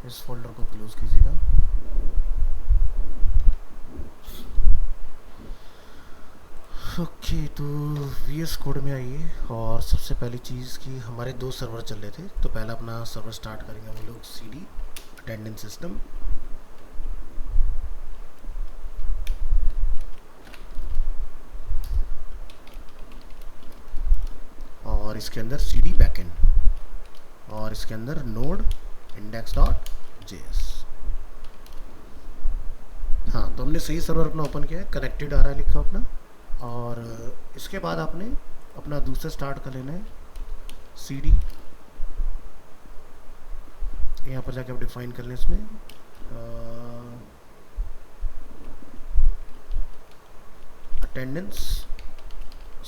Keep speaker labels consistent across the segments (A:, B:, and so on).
A: इस फोल्डर को क्लोज कीजिएगा। ओके, तो VS कोड में आइए और सबसे पहली चीज़ कि हमारे दो सर्वर चल रहे थे, तो पहला अपना सर्वर स्टार्ट करेंगे हम लोग CD अटेंडेंस सिस्टम, और इसके अंदर CD बैकएंड, और इसके अंदर नोड index.js। हाँ, तो हमने सही सर्वर अपना ओपन किया है, कनेक्टेड आ रहा है लिखा अपना। और इसके बाद आपने अपना दूसरा स्टार्ट कर लेना है CD। यहाँ पर जाके आप डिफाइन कर लें इसमें अटेंडेंस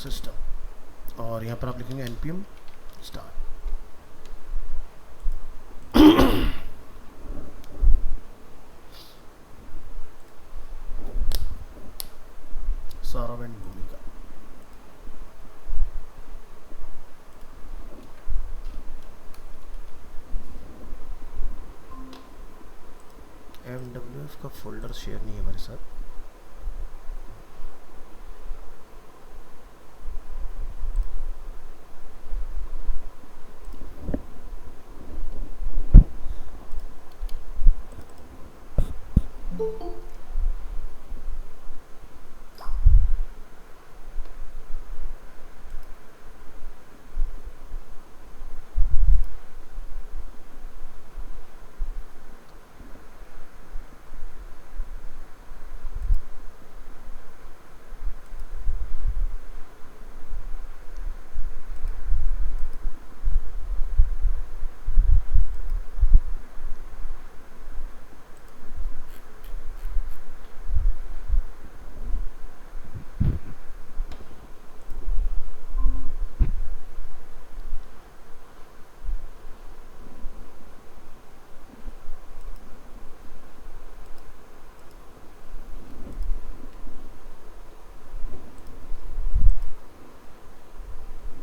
A: सिस्टम, और यहाँ पर आप लिखेंगे npm स्टार्ट। सौरभ एंड भूमिका। MWF का फोल्डर शेयर नहीं है हमारे साथ।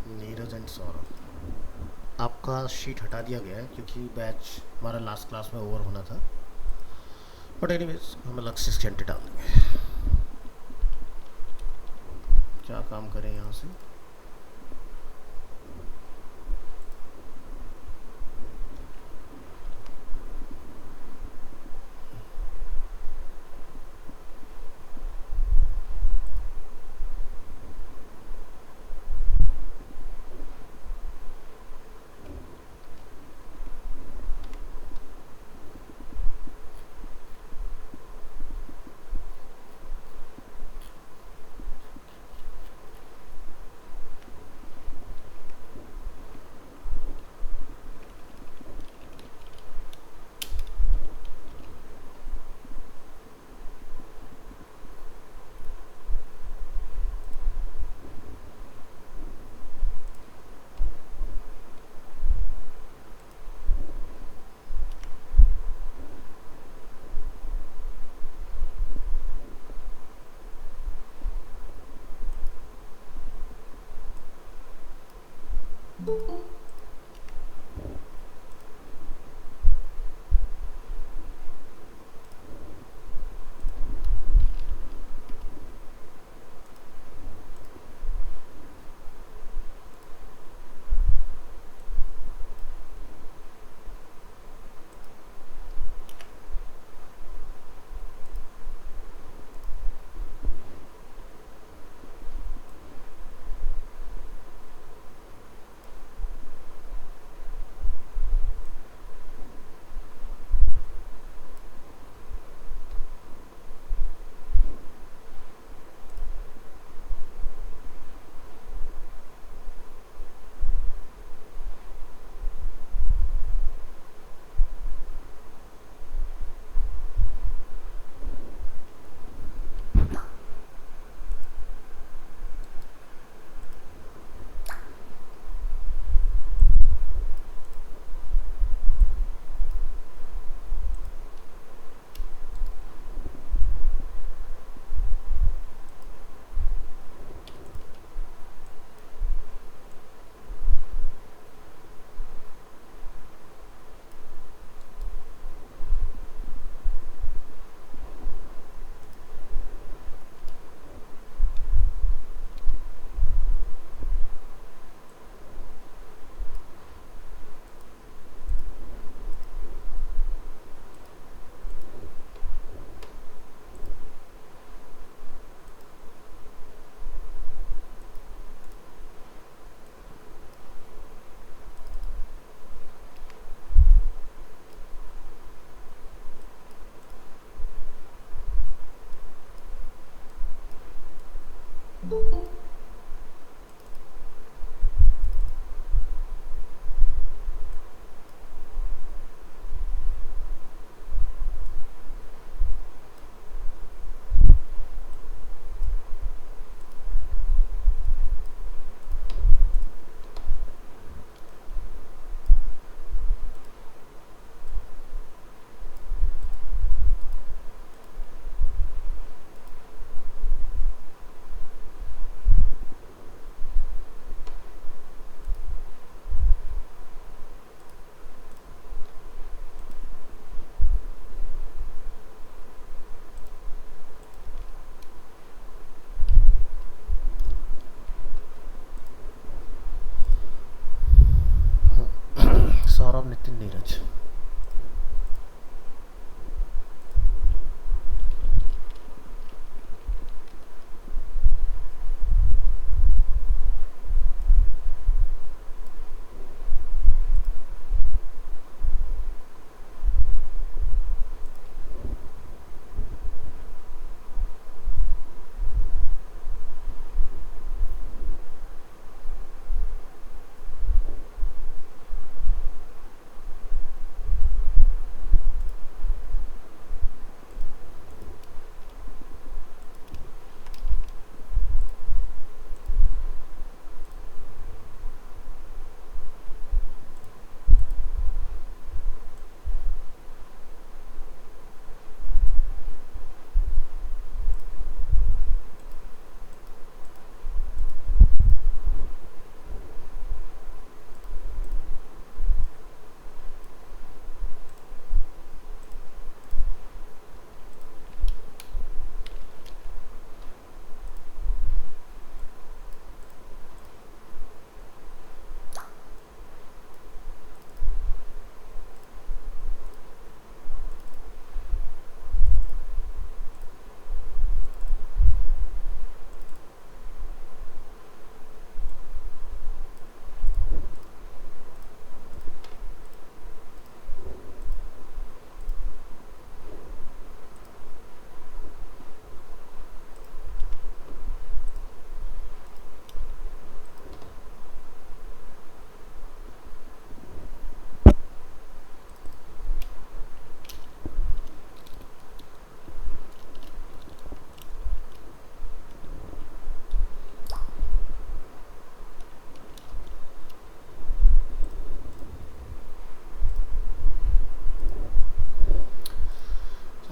A: नीरज एंड सौरभ, आपका शीट हटा दिया गया है क्योंकि बैच हमारा लास्ट क्लास में ओवर होना था, बट एनीवेज हम अलग से घंटे डाल देंगे। क्या काम करें यहाँ से? नितिन नीरज।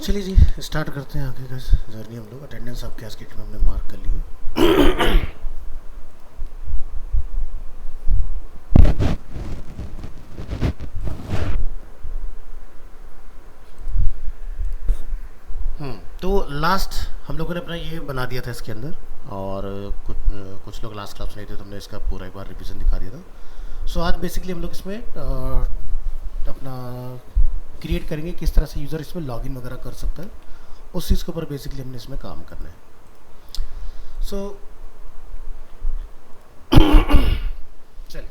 A: चलिए जी स्टार्ट करते हैं आगे का जर्नी। हम लोग अटेंडेंस आपके आज की में हमने मार्क कर ली। तो लास्ट हम लोगों ने अपना ये बना दिया था इसके अंदर, और कुछ लोग लास्ट क्लास में नहीं थे तो हमने इसका पूरा एक बार रिवीजन दिखा दिया था। सो आज बेसिकली हम लोग इसमें अपना क्रिएट करेंगे किस तरह से यूज़र इसमें लॉगिन वगैरह कर सकता है, उस चीज़ के ऊपर बेसिकली हमने इसमें काम करना है। सो चलिए,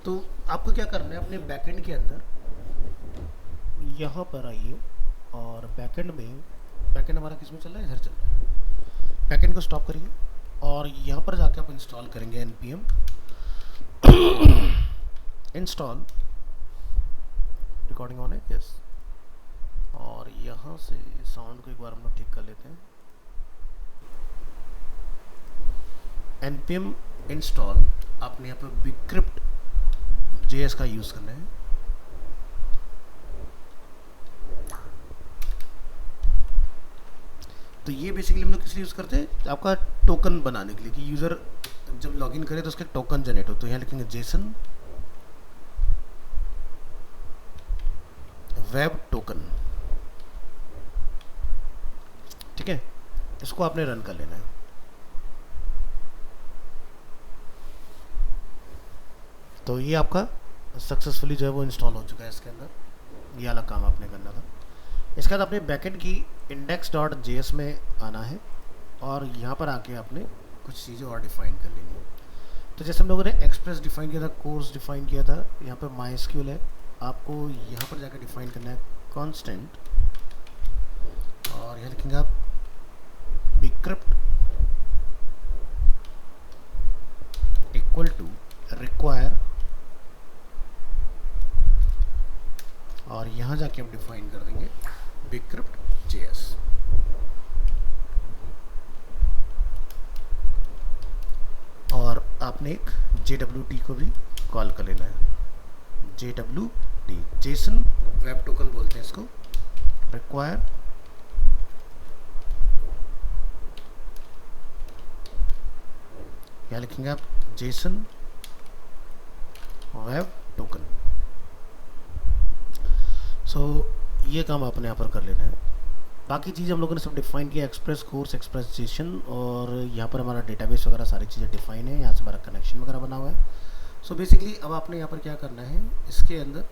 A: तो आपको क्या करना है, अपने बैकएंड के अंदर यहाँ पर आइए और बैकएंड हमारा किस में चल रहा है, इधर चल रहा है। बैकएंड को स्टॉप करिए और यहाँ पर जाके आप इंस्टॉल करेंगे npm इंस्टॉल रिकॉर्डिंग ऑन है, यस। और यहाँ से साउंड को एक बार हम लोग ठीक कर लेते हैं। npm इंस्टॉल आपने यहाँ पर बिक्रिप्ट JS का यूज़ करना है। तो ये बेसिकली हम लोग किस लिए यूज़ करते हैं, आपका टोकन बनाने के लिए, कि यूज़र जब लॉगिन करे तो उसके टोकन जनरेट हो। तो यहाँ लिखेंगे जेसन वेब टोकन, ठीक है। इसको आपने रन कर लेना है। तो ये आपका सक्सेसफुली जो है वो इंस्टॉल हो चुका है इसके अंदर। ये वाला काम आपने करना था। इसके बाद अपने बैकएंड की index.js में आना है और यहाँ पर आके आपने कुछ चीज़ें और डिफाइन कर लेनी है। तो जैसे हम लोगों ने एक्सप्रेस डिफाइन किया था, कोर्स डिफाइन किया था, यहाँ पर MySQL है, आपको यहाँ पर जाकर डिफाइन करना है कांस्टेंट, और यहाँ लिखेंगे आप बिक्रिप्ट इक्वल टू रिक्वायर, और यहाँ जाके हम डिफाइन कर देंगे बिक्रिप्ट JS। और आपने एक JWT को भी कॉल कर लेना है, JWT जेसन वेब टोकन बोलते हैं इसको। रिक्वायर यहाँ लिखेंगे आप जेसन वेब टोकन। सो ये काम आपने यहाँ पर कर लेना है। बाकी चीज़ हम लोगों ने सब डिफाइन किया, एक्सप्रेस कोर्स, एक्सप्रेस जेसन, और यहाँ पर हमारा डेटाबेस वगैरह सारी चीज़ें डिफाइन है। यहाँ से हमारा कनेक्शन वगैरह बना हुआ है। सो बेसिकली अब आपने यहाँ पर क्या करना है, इसके अंदर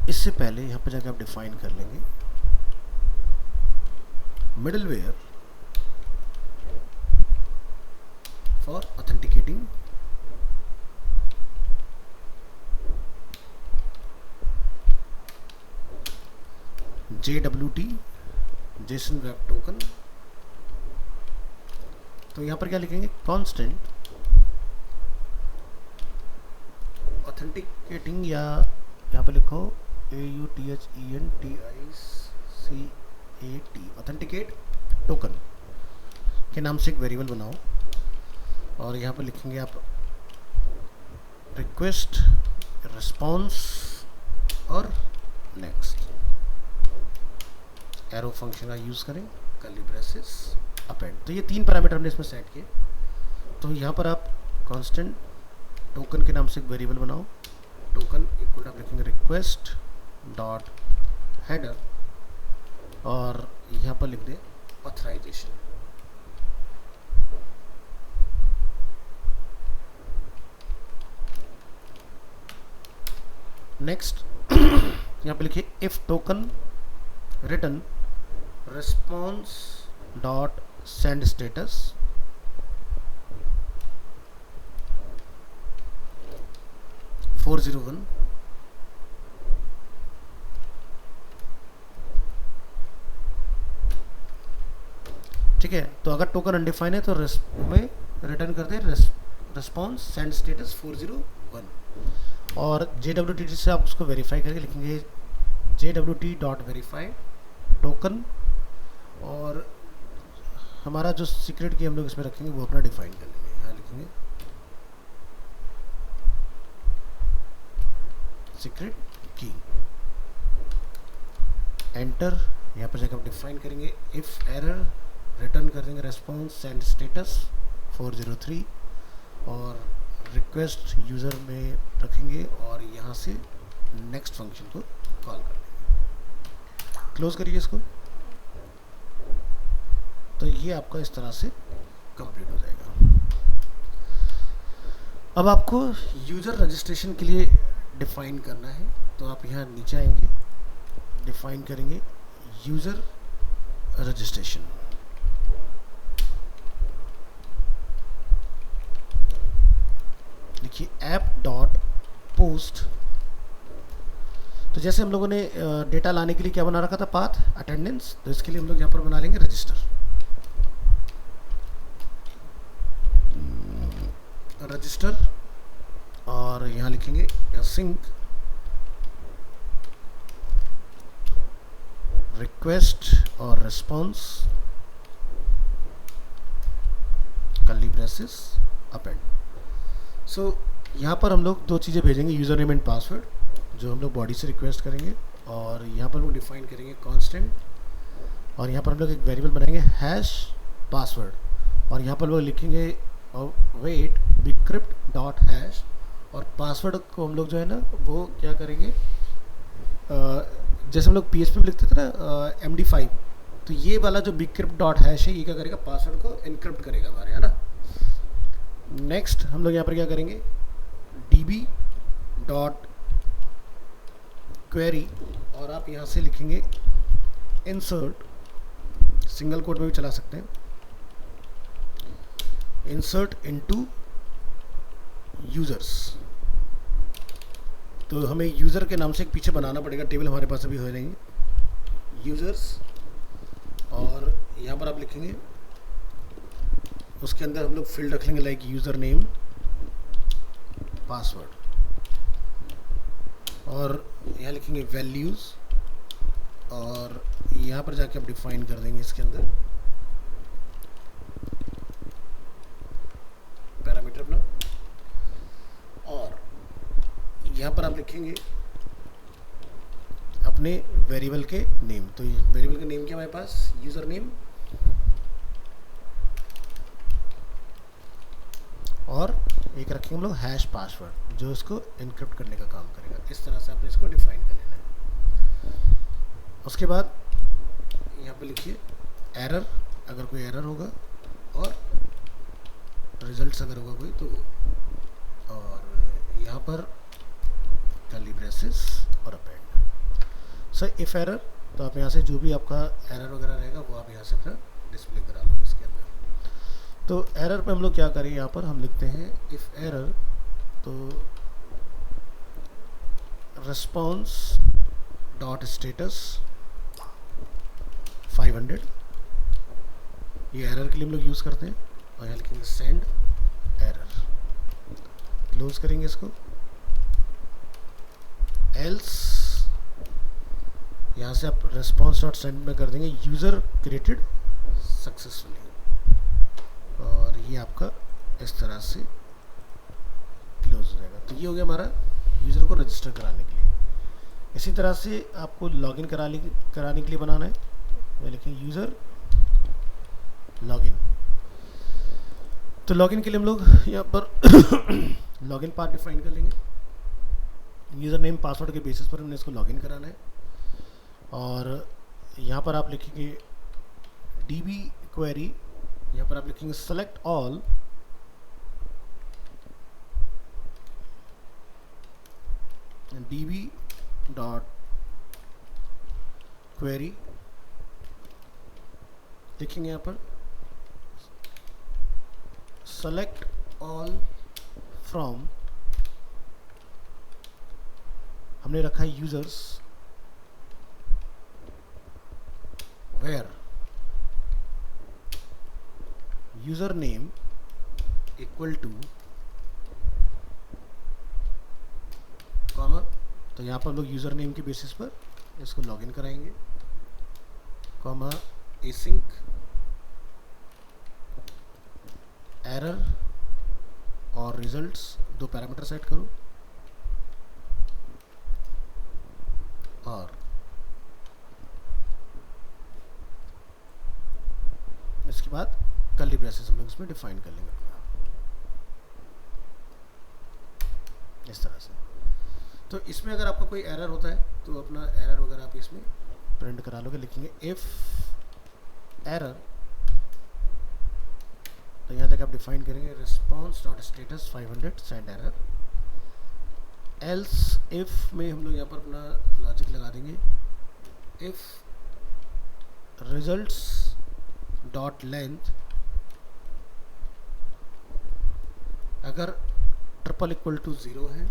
A: इससे पहले यहाँ पर जाकर आप डिफाइन कर लेंगे middleware for authenticating JWT Jason web token. तो यहाँ पर क्या लिखेंगे, कांस्टेंट ऑथेंटिकेटिंग, या यहाँ पर लिखो AUTHENTICAT ऑथेंटिकेट टोकन के नाम से एक वेरिएबल बनाओ, और यहाँ पर लिखेंगे आप रिक्वेस्ट, रिस्पॉन्स और नेक्स्ट। एरो फंक्शन का यूज़ करें, कर्ली ब्रेसेस, अपेंड। तो ये 3 पैरामीटर हमने इसमें सेट किए। तो यहाँ पर आप कांस्टेंट टोकन के नाम से एक वेरिएबल बनाओ, टोकन इक्वल आप लिखेंगे रिक्वेस्ट डॉट हेडर, और यहाँ पर लिख दें ऑथराइजेशन। नेक्स्ट यहाँ पे लिखिए if token return response dot send status, (401) ठीक है। तो अगर टोकन अनडिफाइन है तो में रिटर्न करते हैं रिस्पॉन्स सेंड स्टेटस 401, और JWT से आप उसको वेरीफाई करके लिखेंगे JWT डॉट वेरीफाई टोकन, और हमारा जो सीक्रेट की हम लोग इसमें रखेंगे वो अपना डिफाइन कर लेंगे। यहाँ लिखेंगे सीक्रेट की, एंटर। यहाँ पर जाकर आप डिफाइन करेंगे इफ एरर, रिटर्न कर देंगे रेस्पॉन्स सेंड स्टेटस 403, और रिक्वेस्ट यूज़र में रखेंगे, और यहाँ से नेक्स्ट फंक्शन को कॉल कर देंगे। क्लोज करिए इसको। तो ये आपका इस तरह से कंप्लीट हो जाएगा। अब आपको यूज़र रजिस्ट्रेशन के लिए डिफाइन करना है, तो आप यहाँ नीचे आएंगे, डिफाइन करेंगे यूज़र रजिस्ट्रेशन। लिखिए ऐप डॉट पोस्ट। तो जैसे हम लोगों ने डेटा लाने के लिए क्या बना रखा था, पाथ अटेंडेंस, तो इसके लिए हम लोग यहाँ पर बना लेंगे रजिस्टर। रजिस्टर, और यहाँ लिखेंगे सिंक रिक्वेस्ट और रिस्पॉन्स कर्ली ब्रेसेस अपेंड। सो यहाँ पर हम लोग 2 चीज़ें भेजेंगे, यूज़र नेम एंड पासवर्ड जो हम लोग बॉडी से रिक्वेस्ट करेंगे, और यहाँ पर हम लोग डिफाइन करेंगे कांस्टेंट, और यहाँ पर हम लोग एक वेरिएबल बनाएंगे हैश पासवर्ड, और यहाँ पर हम लोग लिखेंगे वेट बिक्रिप्ट डॉट हैश, और पासवर्ड को हम लोग जो है ना वो क्या करेंगे, जैसे हम लोग PHP में लिखते थे ना MD5, तो ये वाला जो बिक्रिप्ट डॉट हैश है ये क्या करेगा, पासवर्ड को इनक्रिप्ट करेगा हमारे, है ना। नेक्स्ट हम लोग यहाँ पर क्या करेंगे, DB डॉट क्वेरी, और आप यहाँ से लिखेंगे इंसर्ट, सिंगल कोट में भी चला सकते हैं, इंसर्ट इनटू यूजर्स। तो हमें यूज़र के नाम से एक पीछे बनाना पड़ेगा, टेबल हमारे पास अभी हो नहीं यूज़र्स, और यहाँ पर आप लिखेंगे, उसके अंदर हम लोग फील्ड रख लेंगे लाइक यूज़र नेम पासवर्ड, और यहाँ लिखेंगे वैल्यूज़, और यहाँ पर जाके आप डिफाइन कर देंगे इसके अंदर पैरामीटर अपना, और यहाँ पर आप लिखेंगे अपने वेरिएबल के नेम। तो वेरिएबल का नेम क्या हमारे पास, यूज़र नेम, और एक रखेंगे हम लोग हैश पासवर्ड जो इसको इनक्रिप्ट करने का काम करेगा। इस तरह से आपने इसको डिफाइन कर लेना है। उसके बाद यहाँ पे लिखिए एरर, अगर कोई एरर होगा, और रिजल्ट्स अगर होगा कोई तो, और यहाँ पर कर्ली ब्रेसेस और अपेंड। सर इफ एरर, तो आप यहाँ से जो भी आपका एरर वगैरह रहेगा वो आप यहाँ से अपना डिस्प्ले करा लो इसके अंदर। तो एरर पे हम लोग क्या करें, यहाँ पर हम लिखते हैं इफ एरर, तो रिस्पॉन्स डॉट स्टेटस 500, ये एरर के लिए हम लोग यूज़ करते हैं। और यहाँ लिखेंगे सेंड एरर, क्लोज करेंगे इसको। एल्स यहाँ से आप रिस्पॉन्स डॉट सेंड में कर देंगे यूज़र क्रिएटेड सक्सेसफुली, और ये आपका इस तरह से क्लोज हो जाएगा। तो ये हो गया हमारा यूज़र को रजिस्टर कराने के लिए। इसी तरह से आपको लॉगिन कराने के लिए बनाना है, मैं लिखेंगे यूज़र लॉगिन। तो लॉगिन के लिए हम लोग यहाँ पर लॉगिन पाथ डिफाइन कर लेंगे। यूज़र नेम पासवर्ड के बेसिस पर हमने इसको लॉगिन कराना है, और यहाँ पर आप लिखेंगे db क्वेरी, यहाँ पर आप लिखेंगे select all, db dot query लिखेंगे यहाँ पर सेलेक्ट ऑल फ्रॉम, हमने रखा है users where user name equal to comma, तो यहाँ पर लोग यूजर नेम के बेसिस पर इसको लॉगिन कराएंगे, कॉमा एसिंक एरर और रिजल्ट्स, दो पैरामीटर सेट करो, और इसके बाद कर्ली ब्रेसेस हम लोग इसमें डिफाइन कर लेंगे इस तरह से। तो इसमें अगर आपका कोई एरर होता है तो अपना एरर वगैरह आप इसमें प्रिंट करा लोगे, लिखेंगे इफ एरर, तो यहाँ तक आप डिफाइन करेंगे response dot status 500 send error. Else if में हम लोग यहाँ पर अपना लॉजिक लगा देंगे, इफ रिजल्ट्स डॉट लेंथ, अगर ट्रिपल इक्वल टू 0 है,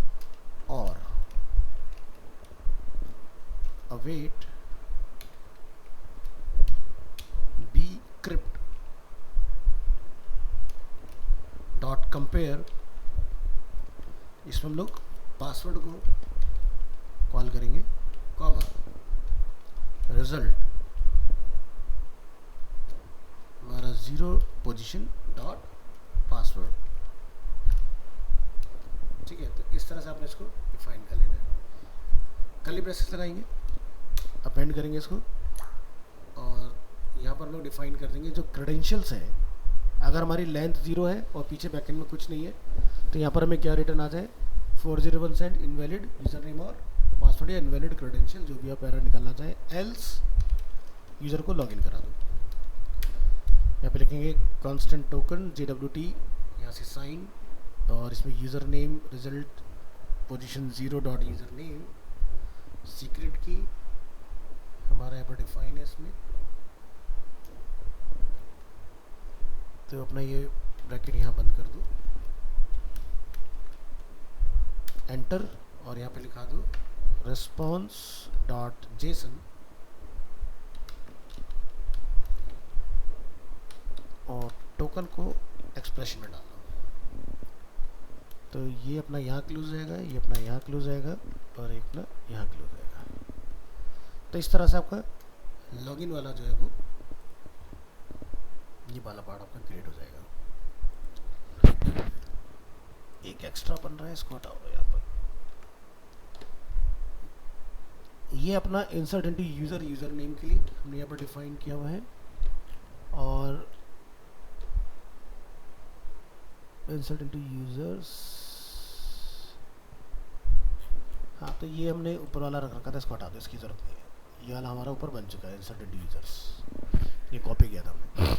A: और await bcrypt dot compare, इसमें हम लोग पासवर्ड को कॉल करेंगे, कॉमा रिजल्ट हमारा 0 पोजीशन डॉट पासवर्ड। ठीक है, तो इस तरह से आपने इसको डिफाइन कर लेना है। कर्ली ब्रेसेस लगाएंगे, अपेंड करेंगे इसको, और यहाँ पर हम लोग डिफाइन कर देंगे जो क्रेडेंशियल्स हैं। अगर हमारी लेंथ 0 है और पीछे बैकएंड में कुछ नहीं है, तो यहाँ पर हमें क्या रिटर्न आता है, 401 सेंड इनवैलिड यूज़र नेम और पासवर्ड या इनवैलिड क्रेडेंशियल, जो भी आप एरर निकालना चाहें। एल्स यूज़र को लॉगिन करा दो, यहाँ पे लिखेंगे कांस्टेंट टोकन JWT, यहाँ से साइन, और इसमें user name result position 0 dot user name, secret की हमारा यहाँ पर डिफाइन है इसमें, तो अपना ये ब्रैकेट यहाँ बंद कर दो, एंटर, और यहाँ पे लिखा दो रिस्पॉन्स डॉट जेसन, और टोकन को एक्सप्रेशन में डाल दो। तो ये अपना यहाँ क्लोज जाएगा, ये अपना यहाँ क्लोज जाएगा, और एक अपना यहाँ क्लोज जाएगा। तो इस तरह से आपका लॉगिन वाला जो है वो ये वाला पार्ट आपका क्रिएट हो जाएगा। एक एक्स्ट्रा बन रहा है, इसको हटाओ यहाँ पर। ये अपना इंसर्ट इनटू यूज़र नेम के लिए हमने यहाँ पर डिफाइन किया हुआ है, और इंसर्ट इनटू यूजर्स, हाँ तो ये हमने ऊपर वाला रख रखा था, इसको हटा दो, इसकी ज़रूरत नहीं है। ये वाला हमारा ऊपर बन चुका है, इंसर्ट इनटू यूजर्स, ये कॉपी किया था हमने।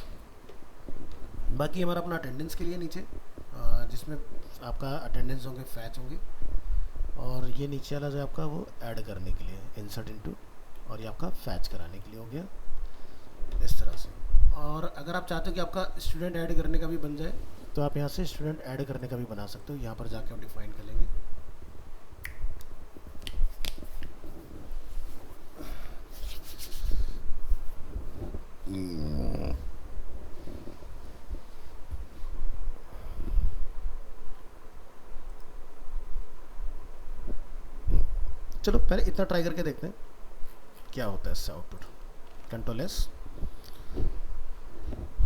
A: बाकी हमारा अपना अटेंडेंस के लिए नीचे जिसमें आपका अटेंडेंस होंगे, फैच होंगे, और ये नीचे वाला जो आपका वो ऐड करने के लिए इंसर्ट इनटू, और ये आपका फैच कराने के लिए हो गया इस तरह से। और अगर आप चाहते हो कि आपका स्टूडेंट ऐड करने का भी बन जाए तो आप यहाँ से स्टूडेंट ऐड करने का भी बना सकते हो। यहाँ पर जाके आप डिफाइन कर लेंगे। चलो पहले इतना ट्राई करके देखते हैं क्या होता है इससे आउटपुट। कंट्रोल एस,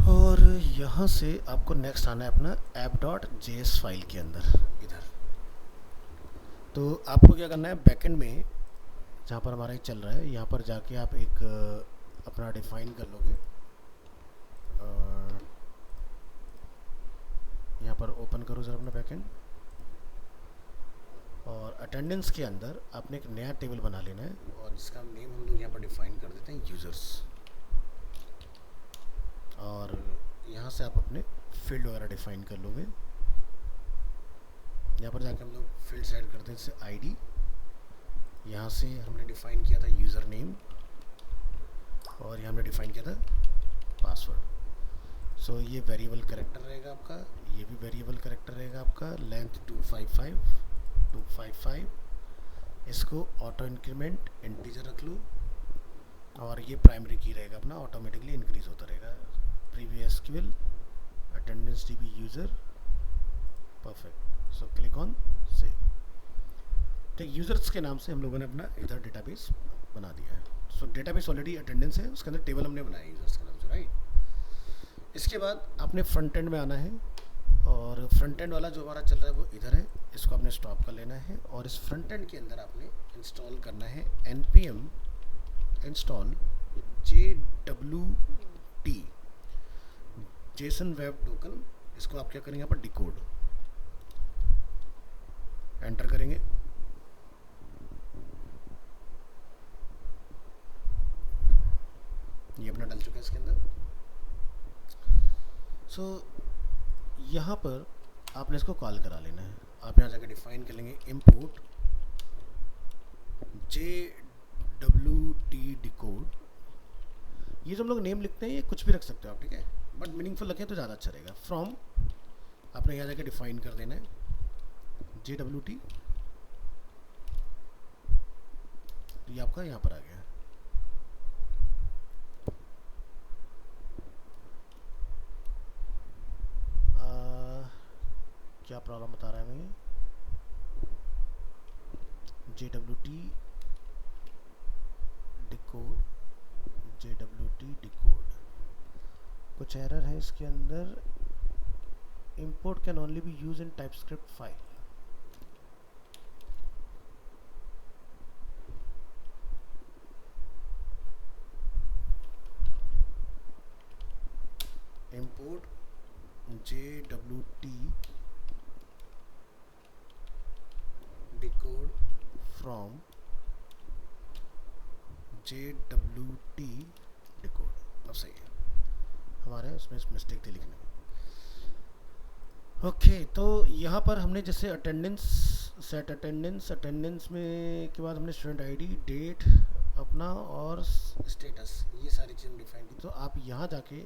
A: और यहाँ से आपको नेक्स्ट आना है अपना app.js फाइल के अंदर इधर। तो आपको क्या करना है, बैकएंड में जहाँ पर हमारा ये चल रहा है यहाँ पर जाके आप एक अपना डिफाइन कर लोगे। यहाँ पर ओपन करो ज़रा अपना बैकएंड, और अटेंडेंस के अंदर आपने एक नया टेबल बना लेना है, और जिसका नेम हम लोग यहाँ पर डिफाइन कर देते हैं यूज़र्स। और यहाँ से आप अपने फील्ड वगैरह डिफाइन कर लोगे। यहाँ पर जाके हम लोग फील्ड सेट करते हैं, जैसे आईडी। यहाँ से हमने डिफाइन किया था यूज़र नेम, और यहाँ हमने डिफाइन किया था पासवर्ड। सो ये वेरिएबल कैरेक्टर रहेगा आपका, ये भी वेरिएबल कैरेक्टर रहेगा आपका। लेंथ 255, इसको ऑटो इंक्रीमेंट इंटीजर रख लो, और ये प्राइमरी की रहेगा अपना, ऑटोमेटिकली इंक्रीज होता रहेगा। Previous SQL attendance DB user, perfect. So click on save. ठीक, यूज़र्स के नाम से हम लोगों ने अपना इधर डेटाबेस बना दिया है। सो डेटाबेस ऑलरेडी अटेंडेंस है, उसके अंदर टेबल हमने बनाया यूज़र्स के नाम से, राइट। इसके बाद आपने फ्रंट एंड में आना है, और फ्रंट एंड वाला जो हमारा चल रहा है वो इधर है, इसको आपने स्टॉप कर लेना है। और इस फ्रंट एंड के अंदर आपने इंस्टॉल करना है npm install JWT Jason web token. इसको आप क्या करेंगे, यहाँ पर डिकोड एंटर करेंगे। ये अपना डल चुका है इसके अंदर। सो यहाँ पर आपने इसको कॉल करा लेना है। आप यहाँ जाकर डिफाइन कर लेंगे इम्पोर्ट JWT डिकोड। ये जो हम लोग नेम लिखते हैं ये कुछ भी रख सकते हो आप, ठीक है, बट मीनिंगफुल रखें तो ज़्यादा अच्छा रहेगा। फ्रॉम आपने यहाँ जाकर डिफाइन कर देना है JWT, तो ये आपका यहाँ पर आ गया। क्या प्रॉब्लम बता रहा है हमें, JWT डिकोड, कुछ एरर है इसके अंदर। import can only be used in TypeScript file। import JWT decode from JWT decode। अब सही है, हमारे उसमें मिस्टेक थी लिखने में। ओके, तो यहाँ पर हमने जैसे अटेंडेंस सेट अटेंडेंस में के बाद हमने स्टूडेंट आईडी, डेट अपना और स्टेटस, ये सारी चीज़ें डिफाइन की। तो आप यहाँ जाके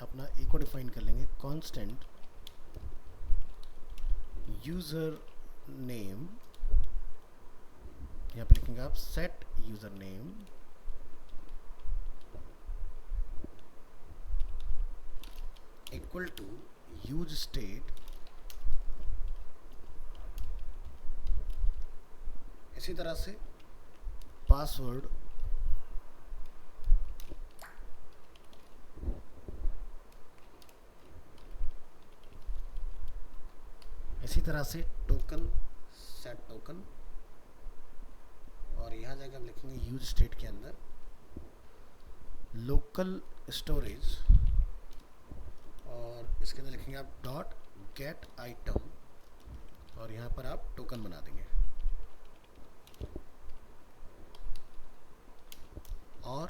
A: अपना एक को डिफाइन कर लेंगे, कांस्टेंट यूज़र नेम। यहाँ पे लिखेंगे आप set user name equal to use state. इसी तरह से पासवर्ड इसी तरह से टोकन सेट टोकन, और यहाँ जाकर हम लिखेंगे यूज स्टेट के अंदर लोकल स्टोरेज, और इसके अंदर लिखेंगे आप डॉट गेट आइटम, और यहाँ पर आप टोकन बना देंगे। और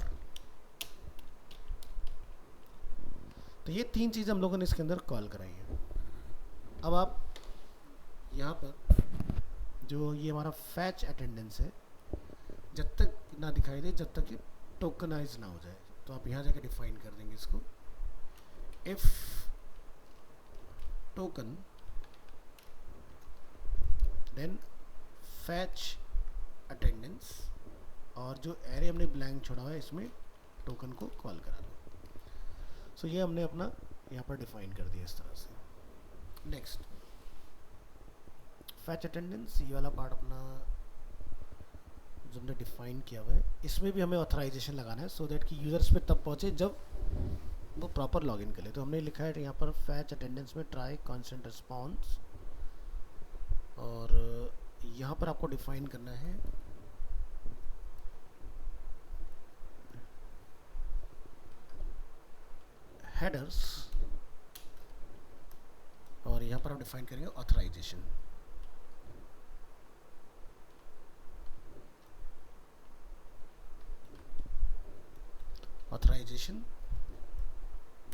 A: तो ये 3 चीज़ें हम लोगों ने इसके अंदर कॉल कराई है। अब आप यहाँ पर जो ये हमारा फैच अटेंडेंस है, जब तक ना दिखाई दे, जब तक ये टोकनाइज ना हो जाए, तो आप यहाँ जाके डिफाइन कर देंगे इसको। If token then fetch attendance, और जो एरे हमने ब्लैंक छोड़ा हुआ है इसमें टोकन को कॉल करा दो। सो ये हमने अपना यहाँ पर डिफाइन कर दिया इस तरह से। नेक्स्ट फैच अटेंडेंस, ये वाला पार्ट अपना जो हमने डिफाइन किया हुआ है, इसमें भी हमें ऑथराइजेशन लगाना है सो दैट कि यूज़र्स पे तब पहुँचे जब वो प्रॉपर लॉगिन कर ले। तो हमने लिखा है यहाँ पर फैच अटेंडेंस में ट्राई कांस्टेंट रिस्पॉन्स, और यहाँ पर आपको डिफाइन करना है हेडर्स, और यहाँ पर हम डिफाइन करेंगे ऑथराइजेशन। ऑथराइजेशन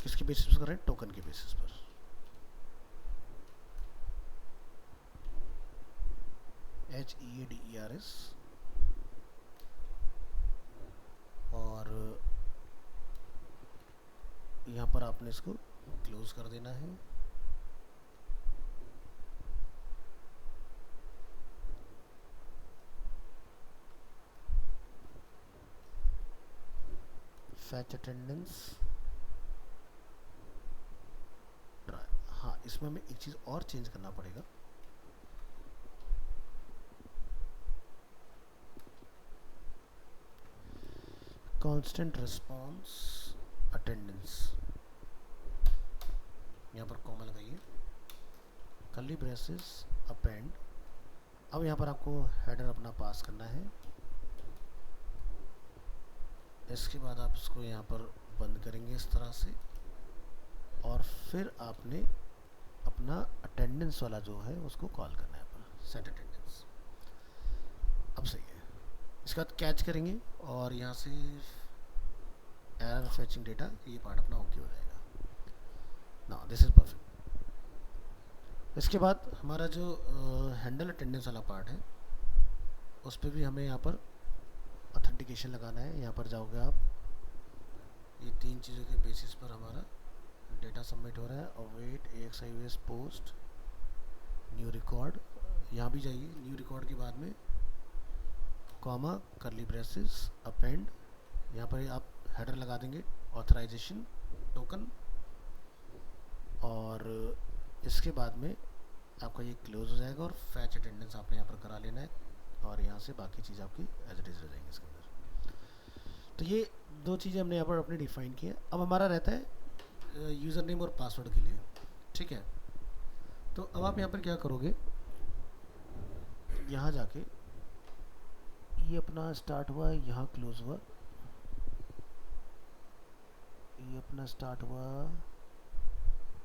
A: किसके बेसिस पर कर रहे हैं? टोकन के बेसिस पर। HEADERS, और यहाँ पर आपने इसको क्लोज कर देना है। फैच अटेंडेंस, हाँ इसमें हमें एक चीज़ और चेंज करना पड़ेगा। कांस्टेंट रिस्पॉन्स अटेंडेंस, यहाँ पर कॉमा लगाइए, कर्ली ब्रेसेस अपेंड। अब यहाँ पर आपको हेडर अपना पास करना है। इसके बाद आप इसको यहाँ पर बंद करेंगे इस तरह से, और फिर आपने अपना अटेंडेंस वाला जो है उसको कॉल करना है अपना सेट अटेंडेंस। अब सही है। इसके बाद कैच करेंगे और यहाँ से एरर फेचिंग डेटा, ये पार्ट अपना ओके हो जाएगा। ना दिस इज परफेक्ट। इसके बाद हमारा जो हैंडल अटेंडेंस वाला पार्ट है उस पर भी हमें यहाँ पर ऑथेंटिकेशन लगाना है। यहाँ पर जाओगे आप, ये 3 चीज़ों के बेसिस पर हमारा डेटा सबमिट हो रहा है। Await AXIOS post new record, यहाँ भी जाइए, न्यू रिकॉर्ड के बाद में कॉमा कर्ली ब्रेसेस अपेंड, यहाँ पर आप हेडर लगा देंगे ऑथराइजेशन टोकन, और इसके बाद में आपका ये क्लोज हो जाएगा और फैच अटेंडेंस आपने यहाँ पर करा लेना है, और यहाँ से बाकी चीज़ आपकी एज इट इज़ रह जाएंगी इसके अंदर। तो ये 2 चीज़ें हमने यहाँ पर अपने डिफाइन की है। अब हमारा रहता है यूज़र नेम और पासवर्ड के लिए, ठीक है। तो अब आप यहाँ पर क्या करोगे, यहाँ जाके ये अपना स्टार्ट हुआ, यहाँ क्लोज हुआ, ये अपना स्टार्ट हुआ,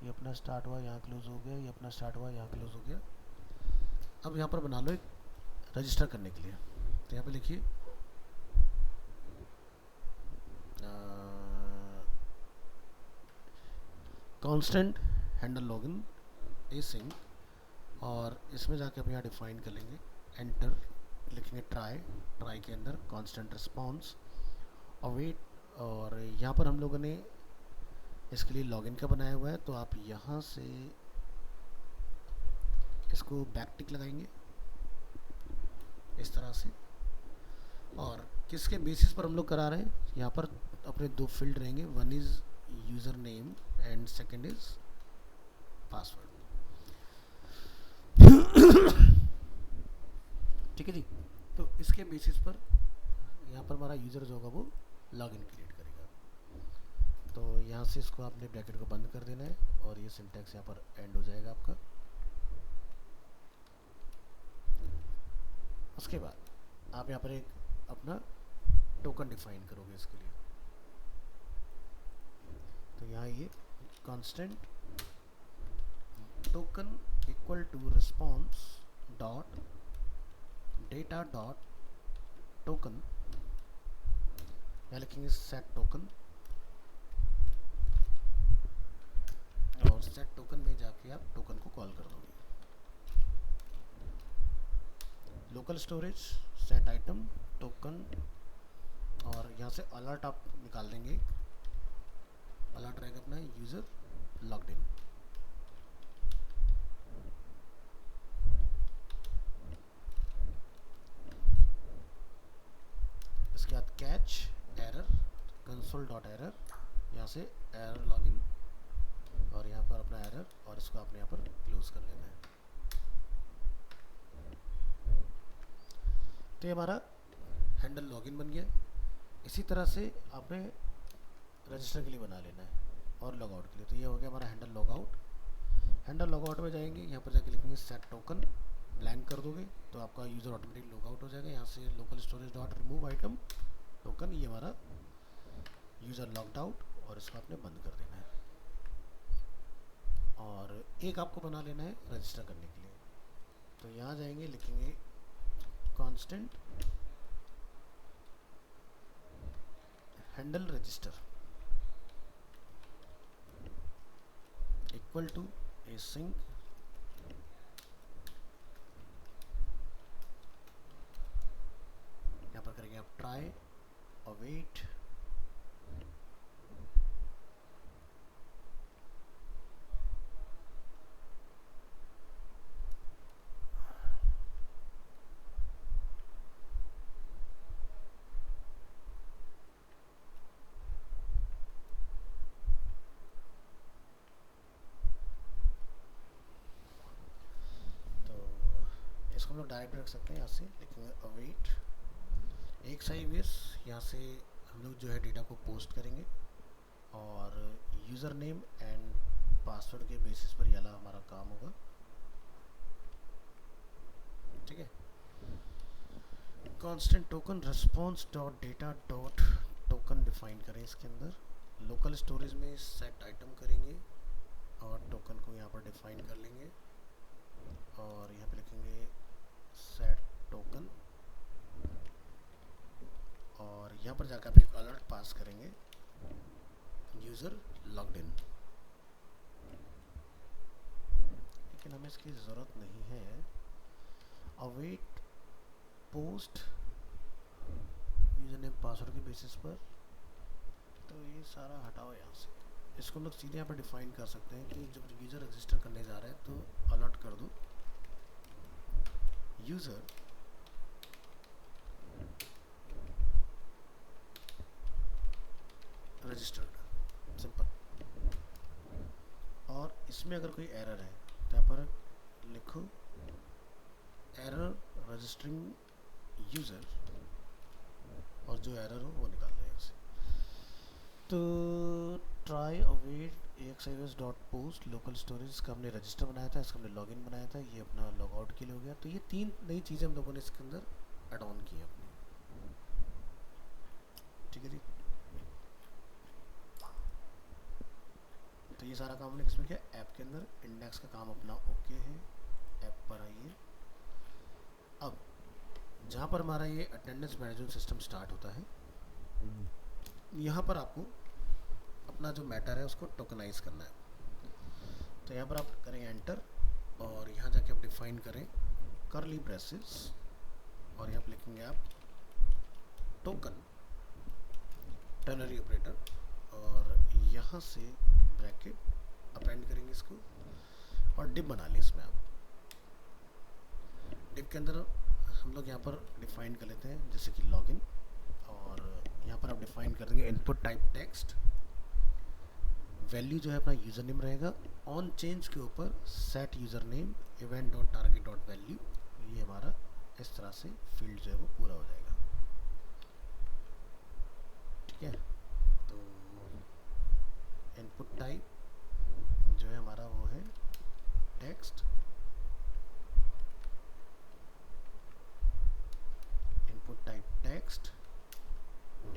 A: ये अपना स्टार्ट हुआ, यहाँ क्लोज हो गया, ये अपना स्टार्ट हुआ, यहाँ क्लोज हो गया। अब यहाँ पर बना लो एक रजिस्टर करने के लिए। तो यहाँ पे लिखिए कांस्टेंट हैंडल लॉगिन एसिंक, और इसमें जाके आप यहाँ डिफाइन कर लेंगे एंटर, लिखेंगे ट्राई के अंदर कांस्टेंट रिस्पॉन्स अवेट, और यहाँ पर हम लोगों ने इसके लिए लॉगिन का बनाया हुआ है, तो आप यहाँ से इसको बैक टिक लगाएंगे इस तरह से। और किसके बेसिस पर हम लोग करा रहे हैं, यहाँ पर अपने 2 फील्ड रहेंगे, one is user name and second is password. ठीक है जी। तो इसके बेसिस पर यहाँ पर हमारा यूज़र जो होगा वो लॉगिन क्रिएट करेगा। तो यहाँ से इसको आपने ब्रैकेट को बंद कर देना है, और ये सिंटैक्स यहाँ पर एंड हो जाएगा आपका। उसके बाद आप यहाँ पर एक अपना टोकन डिफाइन करोगे इसके लिए। तो यहाँ ये constant token equal to response dot data dot token, यहाँ लिखेंगे सेट टोकन और सेट टोकन में जाके आप टोकन को कॉल कर दोगे। Local storage set item token, और यहाँ से अलर्ट आप निकाल देंगे। अलर्ट रहेगा अपना यूज़र लॉग्ड इन। इसके बाद catch error console dot error, यहाँ से एरर लॉगिन, और यहाँ पर अपना एरर, और इसको आपने यहाँ पर क्लोज कर लेना है। तो ये हमारा हैंडल लॉगिन बन गया। इसी तरह से आपने रजिस्टर के लिए बना लेना है और लॉगआउट के लिए। तो ये हो गया हमारा हैंडल लॉगआउट। हैंडल लॉगआउट में जाएंगे, यहाँ पर जाके लिखेंगे सेट टोकन, ब्लैंक कर दोगे तो आपका यूज़र ऑटोमेटिक लॉगआउट हो जाएगा। यहाँ से local storage dot remove item token, ये हमारा यूज़र लॉग्ड आउट, और इसको आपने बंद कर देना है। और एक आपको बना लेना है रजिस्टर करने के लिए। तो यहाँ जाएंगे, लिखेंगे constant handle register equal to async यहाँ पर करेंगे आप ट्राई अवेट इसको हम लोग डायरेक्ट रख सकते हैं। यहाँ से लिखेंगे अवेट एक साइवेस, यहाँ से हम लोग जो है डेटा को पोस्ट करेंगे, और यूज़र नेम एंड पासवर्ड के बेसिस पर ये वाला हमारा काम होगा। ठीक है। Constant token response dot data dot token define करें इसके अंदर। लोकल स्टोरेज में सेट आइटम करेंगे और टोकन को यहाँ पर डिफाइन कर लेंगे, और यहाँ पे लिखेंगे सेट टोकन, और यहाँ पर जाकर आप एक अलर्ट पास करेंगे यूज़र लॉग्ड इन। लेकिन हमें इसकी ज़रूरत नहीं है। Await post user name password के बेसिस पर, तो ये सारा हटाओ यहाँ से। इसको हम लोग सीधे यहाँ पर डिफाइन कर सकते हैं कि जब यूज़र रजिस्टर करने जा रहा है तो अलर्ट कर दो यूज़र रजिस्टर्ड, सिंपल। और इसमें अगर कोई एरर है तो यहाँ पर लिखो एरर रजिस्टरिंग यूज़र, और जो एरर हो वो निकाल दो यहाँ से। तो try await x dot post local storage, इसका हमने रजिस्टर बनाया था, इसका हमने लॉगिन बनाया था, ये अपना लॉगआउट के लिए हो गया। तो ये 3 नई चीज़ें हम लोगों ने इसके अंदर ऐड ऑन की अपनी। ठीक है जी। तो ये सारा काम हमने किसमें किया, ऐप के अंदर। इंडेक्स का काम अपना ओके है। ऐप पर आइए। अब जहाँ पर हमारा ये अटेंडेंस मैनेजमेंट सिस्टम स्टार्ट होता है, यहाँ पर आपको अपना जो मैटर है उसको टोकनाइज करना है। तो यहाँ पर आप करेंगे एंटर, और यहाँ जाके आप डिफाइन करें करली ब्रेसेस, और यहाँ पर लिखेंगे आप टोकन टर्नरी ऑपरेटर, और यहाँ से ब्रैकेट अपेंड करेंगे इसको, और डिप बना लें इसमें आप। डिप के अंदर हम लोग यहाँ पर डिफाइन कर लेते हैं जैसे कि लॉगिन, और यहाँ पर आप डिफाइन कर देंगे इनपुट टाइप टेक्स्ट, वैल्यू जो है अपना यूज़र नेम रहेगा, ऑन चेंज के ऊपर set user name event dot target dot value, ये हमारा इस तरह से फील्ड जो है वो पूरा हो जाएगा। ठीक है। तो इनपुट टाइप जो है हमारा वो है text, input type text,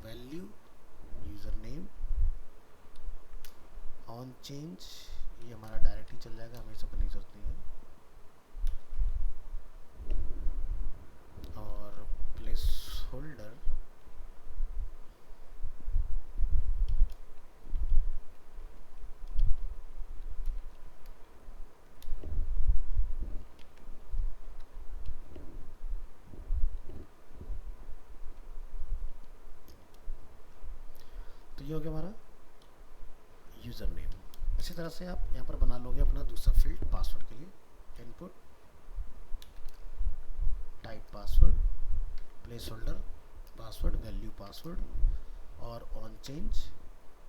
A: value user name, on change ये हमारा डायरेक्टली चल जाएगा, हमें सब करने की जरूरत नहीं है। और प्लेस होल्डर ये हो गया हमारा यूज़र नेम। इसी तरह से आप यहाँ पर बना लोगे अपना दूसरा फील्ड पासवर्ड के लिए। Input type password, place holder password, value password, और ऑन चेंज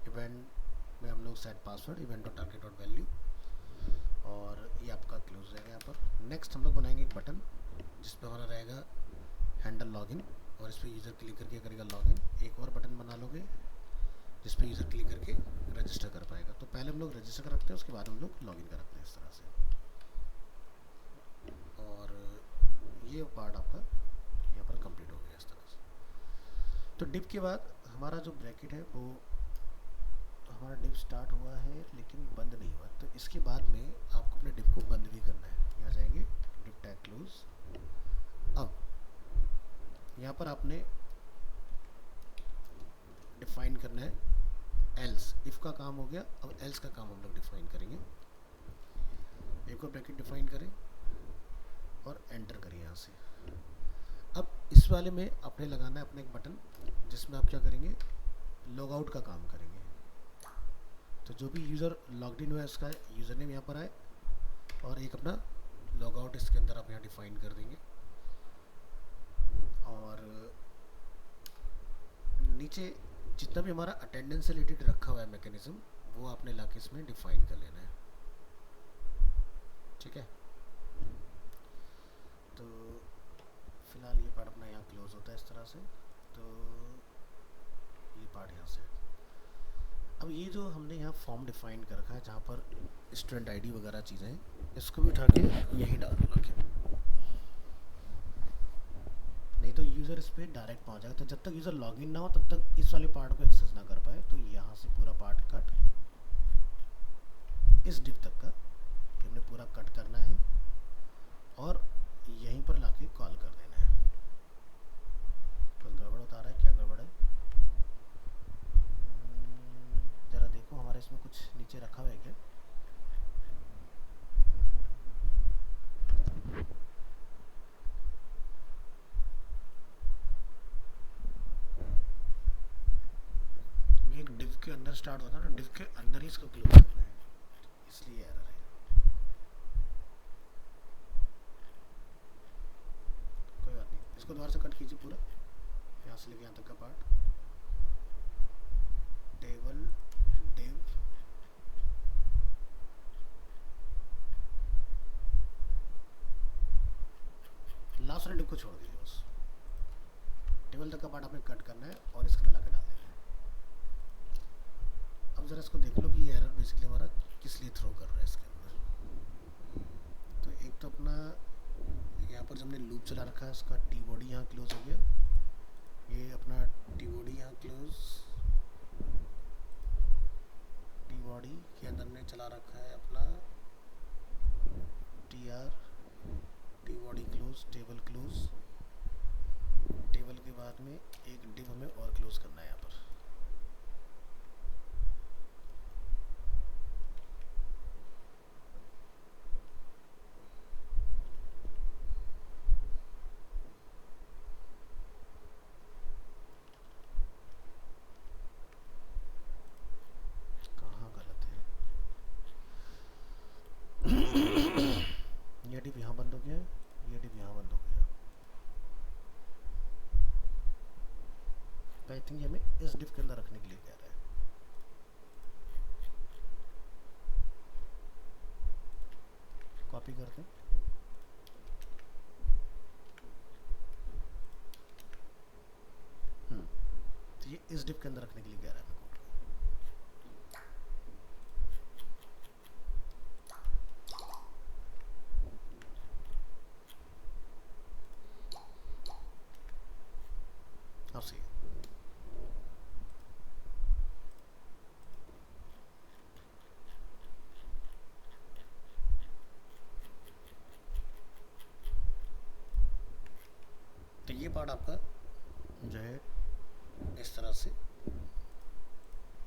A: इवेंट में हम लोग set password event dot target dot value, और ये आपका क्लोज रहेगा यहाँ पर। नेक्स्ट हम लोग बनाएंगे एक बटन जिस पर हमारा रहेगा हैंडल लॉगिन, और इस पर यूज़र क्लिक करके करेगा लॉगिन। एक और बटन बना लोगे जिस पर यूज़र क्लिक करके रजिस्टर कर पाएगा। तो पहले हम लोग रजिस्टर कर रखते हैं, उसके बाद हम लोग लॉगिन कर रखते हैं इस तरह से। और ये पार्ट आपका यहाँ पर कंप्लीट हो गया इस तरह से। तो डिव के बाद हमारा जो ब्रैकेट है वो हमारा डिव स्टार्ट हुआ है लेकिन बंद नहीं हुआ, तो इसके बाद में आपको अपने डिव को बंद भी करना है। यहाँ जाएंगे डिव टैग क्लोज। अब यहाँ पर आपने डिफाइन करना है एल्स। इफ़ का काम हो गया, अब एल्स का काम हम लोग डिफाइन करेंगे। एक और ब्रैकेट डिफाइन करें और एंटर करें यहाँ से। अब इस वाले में आपने लगाना है अपने एक बटन जिसमें आप क्या करेंगे, लॉग आउट का काम करेंगे। तो जो भी यूज़र लॉग्ड इन हुआ है उसका यूज़र नेम यहाँ पर आए, और एक अपना लॉग आउट इसके अंदर आप यहाँ डिफाइन कर देंगे। और नीचे जितना भी हमारा अटेंडेंस से रिलेटेड रखा हुआ है मैकेनिज्म, वो आपने लाके इसमें डिफाइन कर लेना है। ठीक है, तो फिलहाल ये पार्ट अपना यहाँ क्लोज होता है इस तरह से। तो ये पार्ट यहाँ से। अब ये जो हमने यहाँ फॉर्म डिफाइन कर रखा है जहाँ पर स्टूडेंट आईडी वगैरह चीज़ें हैं, इसको भी उठा के यहीं डाल दो रखें, नहीं तो यूज़र इस पर डायरेक्ट पहुँच जाएगा। तो जब तक यूज़र लॉगिन ना हो तब तक इस वाले पार्ट को एक्सेस ना कर पाए। तो यहाँ से पूरा पार्ट कट, इस डिव तक का हमने पूरा कट करना है और यहीं पर लाके कॉल कर देना है। कुछ गड़बड़ बता रहा है, क्या गड़बड़ है ज़रा देखो, हमारे इसमें कुछ नीचे रखा हुआ है क्या? एक डिव के अंदर स्टार्ट होता है ना, डिव के अंदर ही इसको क्लोज करना है, इसलिए एरर है। कोई बात नहीं, इसको दोबारा से कट कीजिए पूरा, यहाँ से लेके यहाँ तक का पार्ट। टेबल डिव लास्ट वाले डिव को छोड़ दीजिए बस। टेबल तक का पार्ट आपने कट करना है और इसके में ला के डाल देना है। अब ज़रा इसको देख लो कि ये एरर बेसिकली हमारा किस लिए थ्रो कर रहा है इसके अंदर। तो एक तो अपना यहाँ पर जो हमने लूप चला रखा है उसका टी बॉडी यहाँ क्लोज हो गया, ये अपना टी बॉडी यहाँ क्लोज, टी बॉडी के अंदर हमने चला रखा है अपना T R, T body close, table close. Table के बाद में एक डिव हमें और क्लोज करना है यहाँ पर। कहाँ गलत है? ये डिव यहाँ बंद हो गया, ये डिव यहाँ बंद हो गया। आई थिंक ये हमें इस डिव के अंदर रखने के लिए कह रहा है। कॉपी करते हैं, तो ये इस डिव के अंदर रखने के लिए कह रहा है मेरे को। अब सही है। तो ये पार्ट आपका जो है इस तरह से